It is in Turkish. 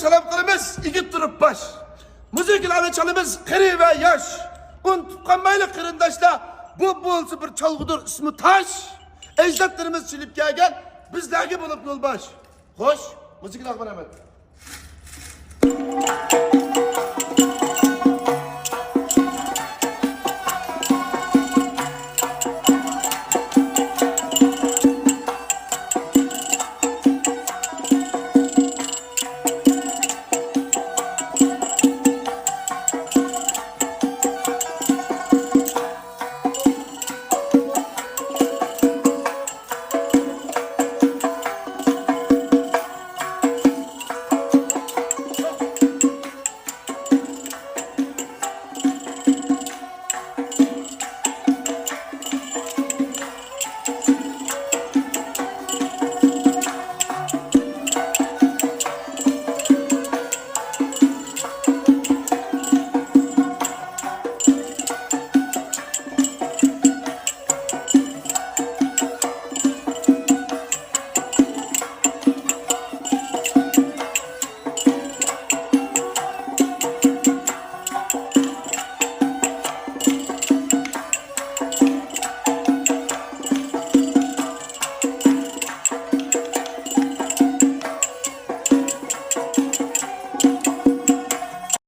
salom qilamiz, igit turib bosh. Muzikalarni chalamiz qiri va yosh. Unutib qolmaylik qarindoshlar, bu bo'lsa bir chalg'udur ismi Tosh. Ajdodlarimiz chilib kelgan bizlarga bo'lib yo'lbosh. Xo'sh, muzikalar bilan